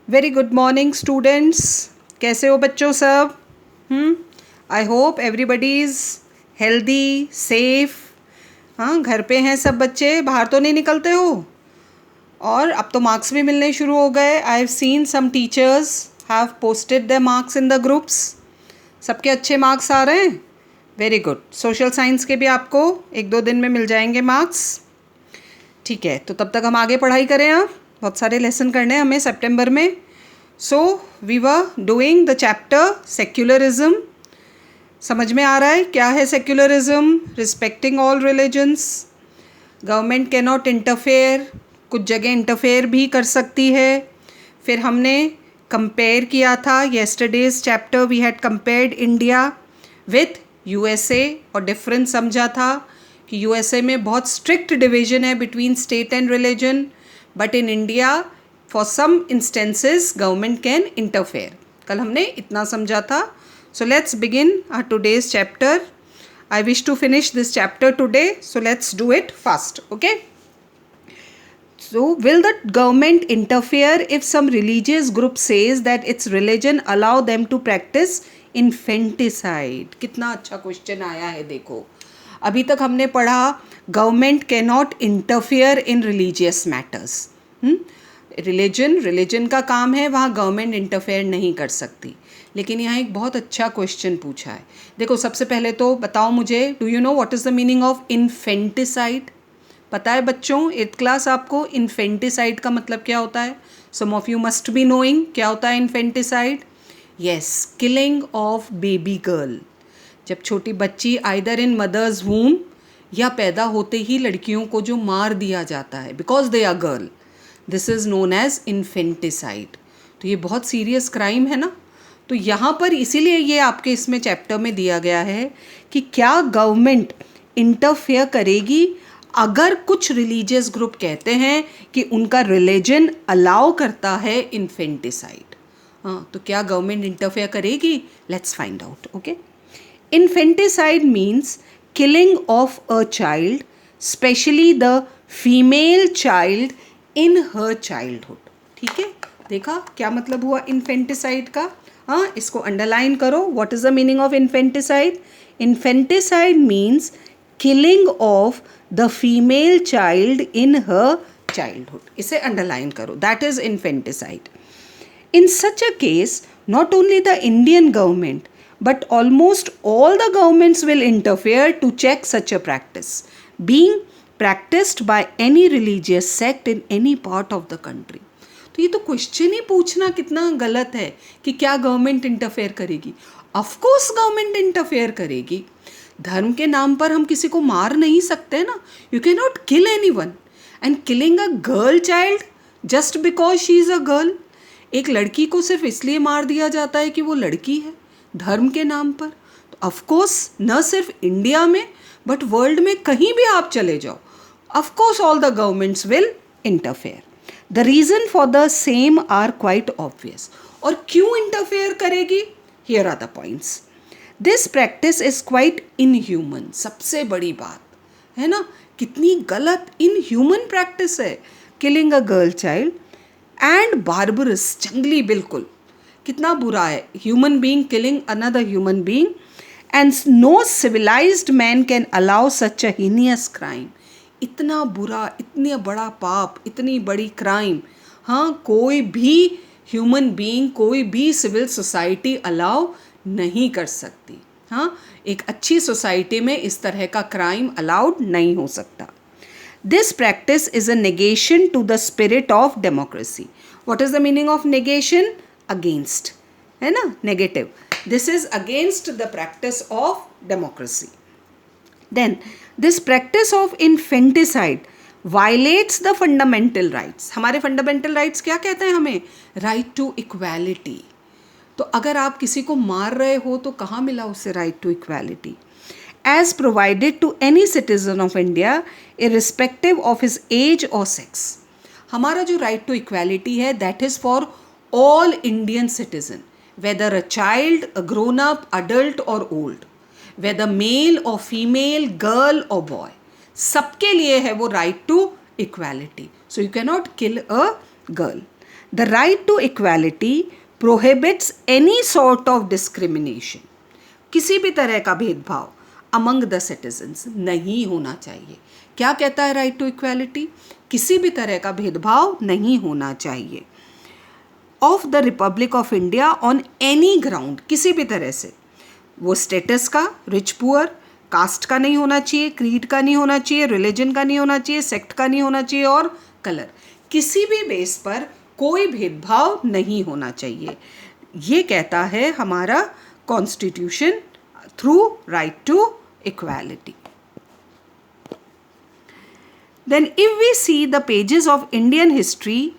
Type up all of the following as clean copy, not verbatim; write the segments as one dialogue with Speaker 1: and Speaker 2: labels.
Speaker 1: Very good morning students. कैसे हो बच्चों सब? I hope everybody is healthy safe. हाँ, घर पे हैं सब बच्चे, बाहर तो नहीं निकलते हो? और अब तो मार्क्स भी मिलने शुरू हो गए। I have seen some teachers have posted the marks in the groups. सबके अच्छे मार्क्स आ रहे हैं। Very good. सोशल साइंस के भी आपको 1-2 दिन में मिल जाएंगे मार्क्स। ठीक है, तो तब तक हम आगे पढ़ाई करें। आप बहुत सारे लेसन करने हैं हमें सितंबर में। So we were doing the chapter secularism. समझ में आ रहा है क्या है secularism? Respecting all religions, government can not interfere, कुछ जगह इंटरफेयर भी कर सकती है। फिर हमने कंपेयर किया था, yesterday's chapter we had compared India with USA और डिफरेंस समझा था कि यूएसए में बहुत स्ट्रिक्ट डिवीजन है between state and religion, but in India for some instances government can interfere. कल हमने इतना समझा था। So let's begin our today's chapter. I wish to finish this chapter today, so let's do it fast, okay? So, will the government interfere if some religious group says that its religion allow them to practice infanticide? कितना अच्छा question आया है, देखो। अभी तक हमने पढ़ा government can not interfere in religious matters. Religion का काम है, वहाँ गवर्नमेंट इंटरफेयर नहीं कर सकती। लेकिन यहाँ एक बहुत अच्छा क्वेश्चन पूछा है। देखो, सबसे पहले तो बताओ मुझे, do you know what is the meaning of infanticide? पता है बच्चों, 8th क्लास आपको इन्फेंटिसाइड का मतलब क्या होता है? Some of you must be knowing क्या होता है infanticide. Yes, killing of baby girl. जब छोटी बच्ची आइदर इन मदर्स वूम या पैदा होते ही लड़कियों को जो मार दिया जाता है because they are girl, this is known as infanticide. तो ये बहुत सीरियस क्राइम है ना। तो यहाँ पर इसीलिए ये आपके इसमें चैप्टर में दिया गया है कि क्या गवर्नमेंट इंटरफेयर करेगी अगर कुछ रिलीजियस ग्रुप कहते हैं कि उनका रिलीजन अलाउ करता है इन्फेंटिसाइड। हाँ, तो क्या गवर्नमेंट इंटरफेयर करेगी? Let's find out, okay. Infanticide means killing of a child, specially the female child in her childhood. ठीक है, देखा क्या मतलब हुआ इन्फेंटिसाइड का? हाँ, इसको अंडरलाइन करो। What is the meaning of infanticide? Infanticide means killing of the female child in her childhood. इसे अंडरलाइन करो, that is infanticide. In such a case, not only the Indian government, but almost all the governments will interfere to check such a practice being practiced by any religious sect in any part of the country. तो ये तो question ही पूछना कितना गलत है कि क्या government interfere करेगी। ऑफ कोर्स गवर्नमेंट इंटरफेयर करेगी। धर्म के नाम पर हम किसी को मार नहीं सकते ना। You can not kill anyone, and killing a girl child just because she is a girl. एक लड़की को सिर्फ इसलिए मार दिया जाता है कि वो लड़की है, धर्म के नाम पर। तो ऑफ कोर्स न सिर्फ इंडिया में बट वर्ल्ड में कहीं भी आप चले जाओ, of course all the governments will interfere. The reason for the same are quite obvious. और क्यों इंटरफेयर करेगी? Here are the points. This practice is quite inhuman. सबसे बड़ी बात है ना, कितनी गलत इनह्यूमन प्रैक्टिस है killing a girl child, and barbarous, जंगली बिल्कुल। कितना बुरा है, human being killing another human being, and no civilised man can allow such a heinous crime. इतना बुरा, इतना बड़ा पाप, इतनी बड़ी क्राइम, हाँ, कोई भी ह्यूमन बीइंग, कोई भी सिविल सोसाइटी अलाउ नहीं कर सकती। हाँ, एक अच्छी सोसाइटी में इस तरह का क्राइम अलाउड नहीं हो सकता। This practice is a negation to the spirit of democracy. What is the meaning of negation? Against, है ना, negative. This is against the practice of democracy. Then, this practice of infanticide violates the fundamental rights. हमारे fundamental rights क्या कहते हैं हमें? Right to equality. तो अगर आप किसी को मार रहे हो तो कहाँ मिला उसे right to equality? As provided to any citizen of India, irrespective of his age or sex. हमारा जो right to equality है, that is for all Indian citizen, whether a child, a grown-up, adult or old, whether male or female, girl or boy, सबके लिए है वो right to equality. So you cannot kill a girl. The right to equality prohibits any sort of discrimination, किसी भी तरह का भेदभाव among the citizens नहीं होना चाहिए। क्या कहता है राइट टू इक्वालिटी? किसी भी तरह का भेदभाव नहीं होना चाहिए। Of the Republic of India on any ground, किसी भी तरह से, वो स्टेटस का, रिच पुअर, कास्ट का नहीं होना चाहिए, क्रीड का नहीं होना चाहिए, रिलीजन का नहीं होना चाहिए, सेक्ट का नहीं होना चाहिए और कलर, किसी भी बेस पर कोई भेदभाव नहीं होना चाहिए। ये कहता है हमारा constitution through right to equality. Then if we see the pages of Indian history,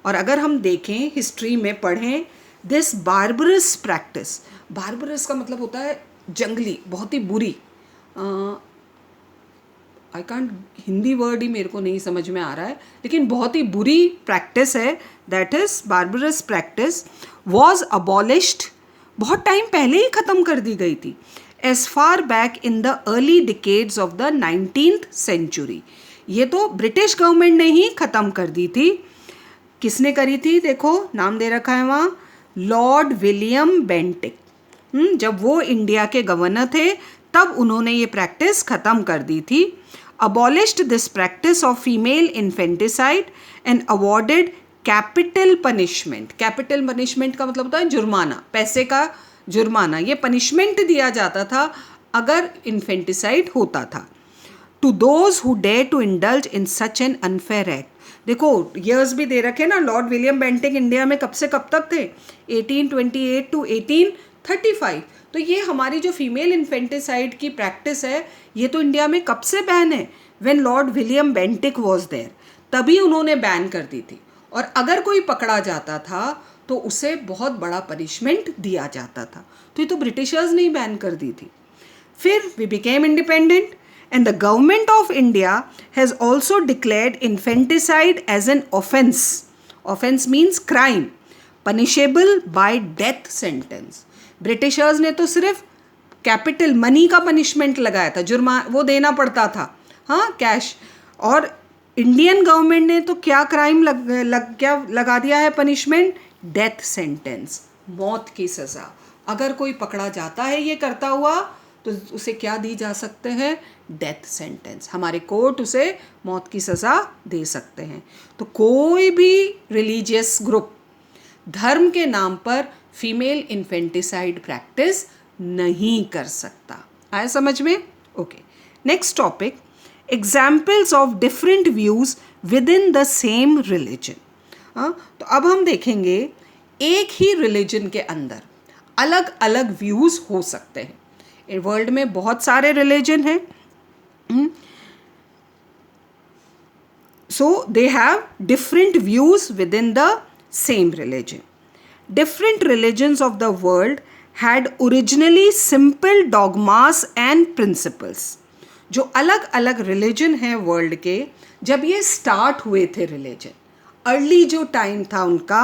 Speaker 1: और अगर हम देखें हिस्ट्री में पढ़ें दिस बार्बरस प्रैक्टिस, बार्बरस का मतलब होता है जंगली, बहुत ही बुरी, आई कांट, हिंदी वर्ड ही मेरे को नहीं समझ में आ रहा है, लेकिन बहुत ही बुरी प्रैक्टिस है, that is barbarous practice was abolished, बहुत टाइम पहले ही ख़त्म कर दी गई थी, as far back in the early decades of the 19th century. ये तो ब्रिटिश गवर्नमेंट ने ही ख़त्म कर दी थी। किसने करी थी? देखो नाम दे रखा है वहाँ, लॉर्ड विलियम बेंटिक। जब वो इंडिया के गवर्नर थे तब उन्होंने ये प्रैक्टिस ख़त्म कर दी थी। Abolished this practice of female infanticide and awarded capital punishment. Capital punishment का मतलब होता है जुर्माना, पैसे का जुर्माना, ये पनिशमेंट दिया जाता था अगर इन्फेंटिसाइड होता था। To those who dare to indulge in such an unfair act. देखो ईयर्स भी दे रखे ना, लॉर्ड विलियम बेंटिक इंडिया में कब से कब तक थे? 1828 टू 1835। तो ये हमारी जो फीमेल इन्फेंटिसाइड की प्रैक्टिस है ये तो इंडिया में कब से बैन है? When Lord William Bentinck was there, तभी उन्होंने बैन कर दी थी। और अगर कोई पकड़ा जाता था तो उसे बहुत बड़ा पनिशमेंट दिया जाता था। तो ये तो ब्रिटिशर्स ने ही बैन कर दी थी। फिर we became independent and the government of India has also declared infanticide as an offense. Offense means crime, punishable by death sentence. Britishers ने तो सिर्फ कैपिटल मनी का पनिशमेंट लगाया था, जुर्माना वो देना पड़ता था, हाँ कैश। और इंडियन गवर्नमेंट ने तो क्या क्राइम क्या लगा दिया है पनिशमेंट? डेथ सेंटेंस, मौत की सज़ा। अगर कोई पकड़ा जाता है ये करता हुआ तो उसे क्या दी जा सकते हैं? Death sentence. हमारे कोर्ट उसे मौत की सज़ा दे सकते हैं। तो कोई भी रिलीजियस ग्रुप धर्म के नाम पर फीमेल इन्फेंटिसाइड प्रैक्टिस नहीं कर सकता। आया समझ में? Okay, next topic, examples of different views with in the same religion. हाँ, तो अब हम देखेंगे एक ही रिलीजन के अंदर अलग अलग व्यूज़ हो सकते हैं। वर्ल्ड में बहुत सारे रिलीजन हैं, so they have different views within the same religion. Different religions of the world had originally simple dogmas and principles. जो अलग अलग रिलीजन हैं वर्ल्ड के, जब ये स्टार्ट हुए थे रिलीजन, अर्ली जो टाइम था उनका,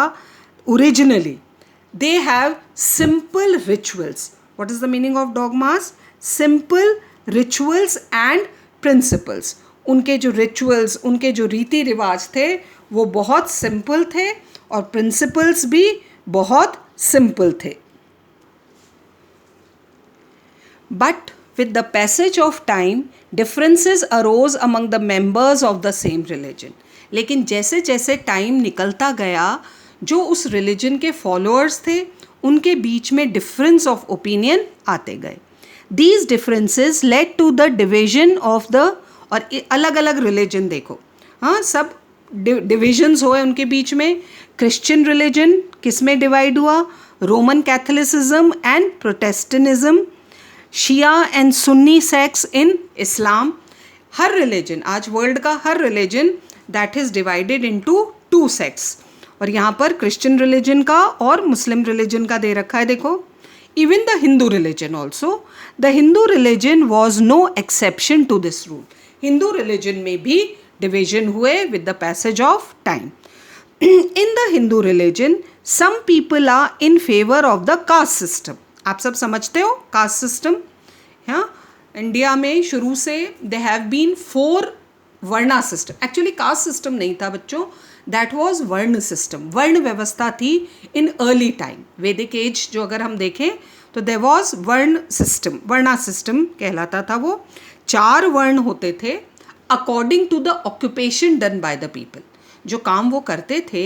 Speaker 1: originally they have simple rituals. What is the meaning of dogmas? Simple rituals and principles. उनके जो रिचुअल्स, उनके जो रीति रिवाज थे वो बहुत सिंपल थे और प्रिंसिपल्स भी बहुत सिंपल थे। But with the passage of time differences arose among the members of the same religion. लेकिन जैसे जैसे टाइम निकलता गया, जो उस रिलीजन के फॉलोअर्स थे उनके बीच में डिफरेंस ऑफ ओपिनियन आते गए। These differences led to the division of the, और अलग अलग रिलीजन देखो, हाँ सब डिविजन्स हुए उनके बीच में। क्रिश्चियन रिलीजन किस में डिवाइड हुआ? Roman Catholicism and Protestantism, Shia and Sunni sects in Islam. हर रिलीजन, आज वर्ल्ड का हर religion that is divided into 2 sects. और यहाँ पर क्रिश्चियन रिलीजन का और मुस्लिम रिलीजन का दे रखा है, देखो। Even the Hindu religion also, the Hindu religion was no exception to this rule. Hindu religion में भी division हुए with the passage of time. In the Hindu religion, some people are in favor of the caste system. आप सब समझते हो caste system? हाँ, India में शुरू से there have been 4 वर्णा सिस्टम, एक्चुअली कास्ट सिस्टम नहीं था बच्चों, दैट वाज वर्ण सिस्टम, वर्ण व्यवस्था थी in early time, Vedic age जो अगर हम देखें तो देयर वाज वर्ण सिस्टम, वर्णा सिस्टम कहलाता था वो। 4 वर्ण होते थे according to the occupation done by the people, जो काम वो करते थे,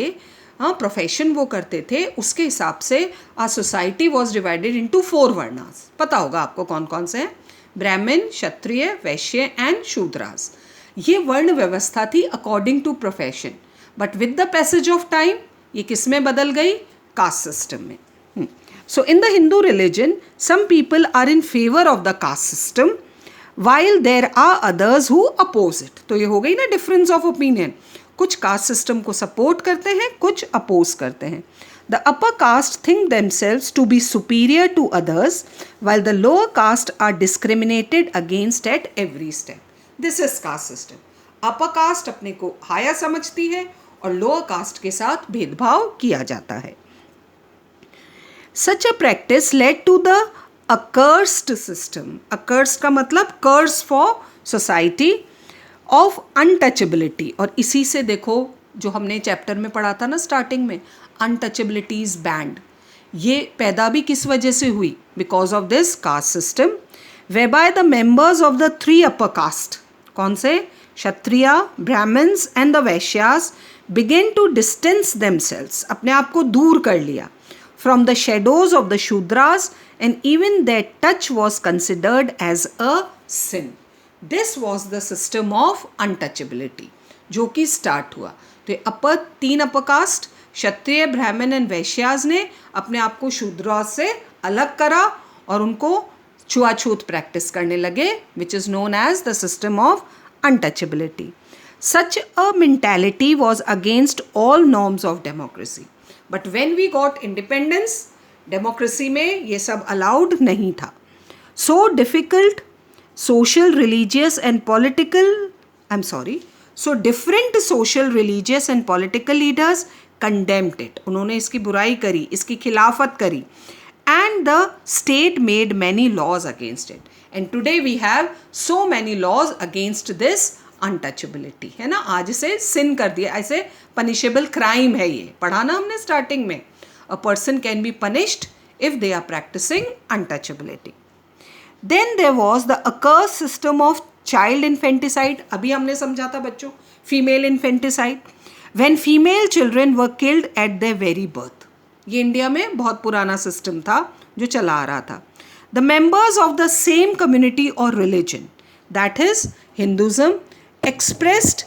Speaker 1: हाँ प्रोफेशन वो करते थे, उसके हिसाब से a society was divided into 4 वर्णास। पता होगा आपको कौन कौन से हैं, ब्राह्मण, क्षत्रिय, वैश्य एंड शूद्रास। ये वर्ण व्यवस्था थी according to profession, but with the passage of time ये किस में बदल गई, कास्ट सिस्टम में। So in the Hindu religion some people are in favour of the caste system while there are others who oppose it. तो ये हो गई ना डिफरेंस ऑफ ओपिनियन, कुछ कास्ट सिस्टम को सपोर्ट करते हैं, कुछ अपोज करते हैं। The upper caste think themselves to be superior to others while the lower caste are discriminated against at every step. This is caste system. Upper caste अपने को higher समझती है और लोअर कास्ट के साथ भेदभाव किया जाता है। Such a practice led to the accursed system, accursed का मतलब curse for society of untouchability, और इसी से देखो जो हमने चैप्टर में पढ़ा था ना स्टार्टिंग में, untouchability is banned, ये पैदा भी किस वजह से हुई, because of this caste system, whereby the members of the 3 upper caste, कौन से, Kshatriya, Brahmins and the Vaishyas, begin to distance themselves, अपने आप को दूर कर लिया, from the shadows of the Shudras, and even their touch was considered as a sin. This was the system of untouchability जो कि स्टार्ट हुआ। तो ये 3 अपर कास्ट क्षत्रिय, ब्राह्मण एंड वैश्यास ने अपने आप को शूद्रों से अलग करा और उनको छुआछूत प्रैक्टिस करने लगे, which is known as the system of untouchability. Such a mentality was against all norms of democracy. But when we got independence, democracy में ये सब अलाउड नहीं था। So difficult social religious and political, so different social religious and political leaders condemned it, उन्होंने इसकी बुराई करी, इसकी खिलाफत करी, and the state made many laws against it, and today we have so many laws against this untouchability, है ना, आज इसे सिन कर दिया, ऐसे पनिशेबल क्राइम है ये, पढ़ा ना हमने स्टार्टिंग में, a person can be punished if they are practising untouchability. Then there was the occurs system of child infanticide, अभी हमने समझा था बच्चों, female infanticide, when female children were killed at their very birth. ये India में बहुत पुराना system था जो चला आ रहा था। The members of the same community और religion, that is Hinduism, expressed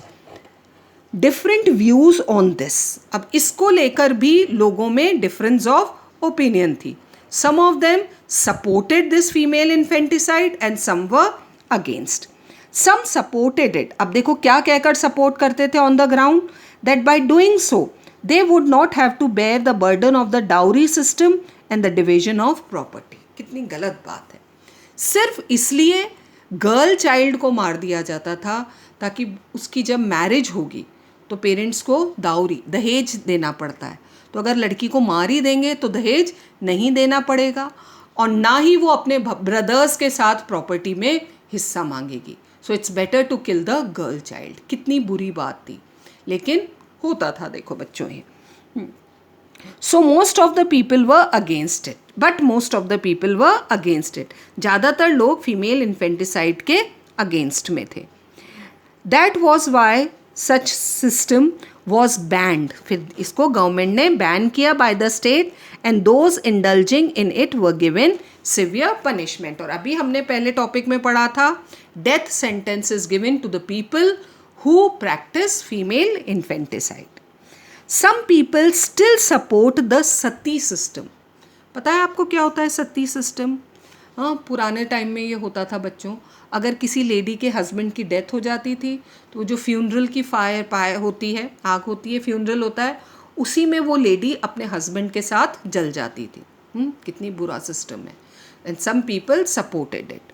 Speaker 1: different views on this. अब इसको लेकर भी लोगों में डिफरेंस ऑफ ओपिनियन थी। Some of them supported this female infanticide and some were against. Some supported it, अब देखो क्या कहकर सपोर्ट करते थे on the ground, that by doing so they would not have to bear the burden of the dowry system and the division of property. कितनी गलत बात है, सिर्फ इसलिए गर्ल चाइल्ड को मार दिया जाता था ताकि उसकी जब मैरिज होगी तो पेरेंट्स को दाउरी, दहेज देना पड़ता है, तो अगर लड़की को मार ही देंगे तो दहेज नहीं देना पड़ेगा और ना ही वो अपने ब्रदर्स के साथ प्रॉपर्टी में हिस्सा मांगेगी। So it's better to kill the girl child. कितनी बुरी बात थी, लेकिन होता था, देखो बच्चों ये। So most of the people were against it, but most of the people were against it, ज़्यादातर लोग फीमेल इन्फेंटिसाइड के अगेंस्ट में थे। That was why such system was banned, फिर इसको गवर्नमेंट ने बैन किया by the state, and those indulging in it were given severe punishment. और अभी हमने पहले टॉपिक में पढ़ा था, death sentence is given to the people who practice female infanticide. Some people still support the sati system. पता है आपको क्या होता है सती सिस्टम? हाँ, पुराने टाइम में ये होता था बच्चों, अगर किसी लेडी के हस्बैंड की डेथ हो जाती थी तो जो फ्यूनरल की फायर होती है, आग होती है, फ्यूनरल होता है, उसी में वो लेडी अपने हस्बैंड के साथ जल जाती थी। कितनी बुरा सिस्टम है। And some people supported it.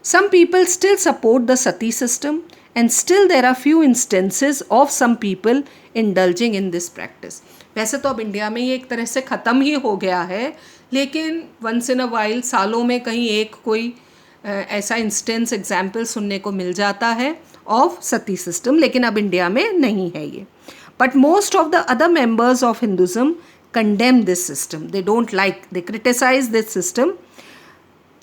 Speaker 1: Some people still support the sati system and still there are few instances of some people indulging in this practice. वैसे तो अब इंडिया में ये एक तरह से ख़त्म ही हो गया है, लेकिन वंस इन अ वाइल, सालों में कहीं एक कोई ऐसा इंस्टेंस एग्जाम्पल सुनने को मिल जाता है ऑफ सती सिस्टम, लेकिन अब इंडिया में नहीं है ये. But most of the other members of Hinduism condemn this system. They don't like, they criticize this system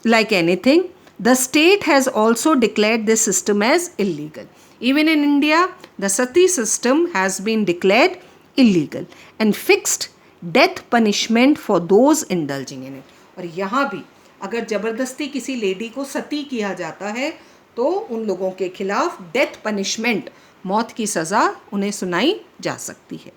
Speaker 1: like anything. The state has also declared this system as illegal. Even in India, the sati system has been declared illegal and fixed death punishment for those indulging in it. और यहाँ भी अगर ज़बरदस्ती किसी lady को सती किया जाता है तो उन लोगों के खिलाफ डेथ पनिशमेंट, मौत की सज़ा उन्हें सुनाई जा सकती है.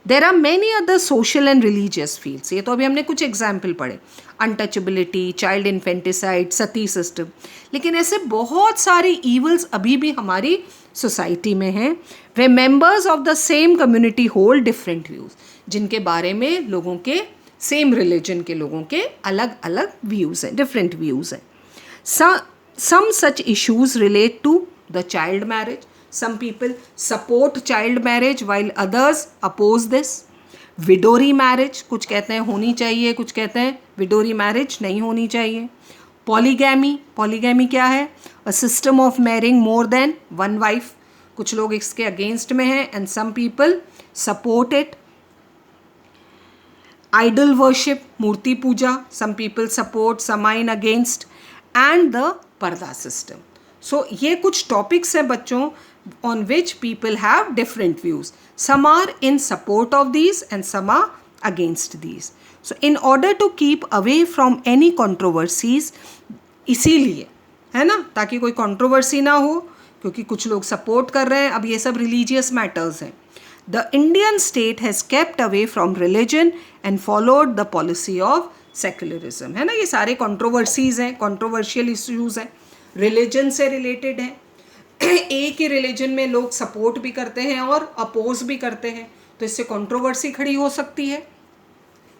Speaker 1: There are many other social and religious fields. ये तो अभी हमने कुछ एग्जाम्पल पढ़े, untouchability, child infanticide, sati system. लेकिन ऐसे बहुत सारे ईवल्स अभी भी हमारी सोसाइटी में हैं वे members of the same community hold different views, जिनके बारे में लोगों के सेम रिलीजन के लोगों के अलग अलग व्यूज़ हैं, डिफरेंट व्यूज़ हैं. Some such issues relate to the child marriage. Some people support child marriage while others oppose this. Widow remarriage, कुछ कहते हैं होनी चाहिए, कुछ कहते हैं widow remarriage नहीं होनी चाहिए. Polygamy, polygamy क्या है? A system of marrying more than one wife. कुछ लोग इसके against में हैं and some people support it. Idol worship, मूर्ति पूजा, some people support, some are against. And the purdah system. So ये कुछ टॉपिक्स हैं बच्चों on which people have different views. Some are in support of these and some are against these. So in order to keep away from any controversies, इसीलिए है ना, ताकि कोई controversy ना हो, क्योंकि कुछ लोग सपोर्ट कर रहे हैं, अब ये सब रिलीजियस मैटर्स हैं. The Indian state has kept away from religion and followed the policy of secularism. है ना, ये सारे कंट्रोवर्सीज हैं, कंट्रोवर्शियल इश्यूज हैं, रिलीजन से रिलेटेड हैं. एक ही रिलीजन में लोग सपोर्ट भी करते हैं और अपोज भी करते हैं, तो इससे कंट्रोवर्सी खड़ी हो सकती है.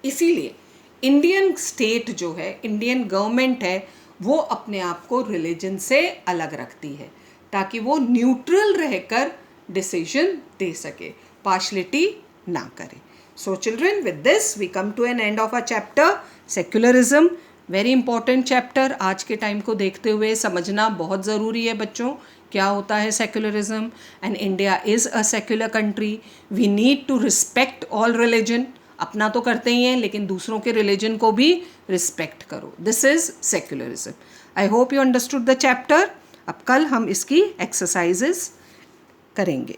Speaker 1: इसीलिए इंडियन स्टेट जो है, इंडियन गवर्नमेंट है, वो अपने आप को रिलीजन से अलग रखती है ताकि वो न्यूट्रल रहकर डिसीजन दे सके, पार्शलिटी ना करे. So children, with this we come to an end of our chapter secularism. Very important chapter. आज के टाइम को देखते हुए समझना बहुत ज़रूरी है बच्चों, क्या होता है secularism. And India is a secular country. We need to respect all religion. अपना तो करते ही हैं, लेकिन दूसरों के रिलीजन को भी रिस्पेक्ट करो. This is secularism. I hope you understood the chapter. अब कल हम इसकी एक्सरसाइजेस करेंगे.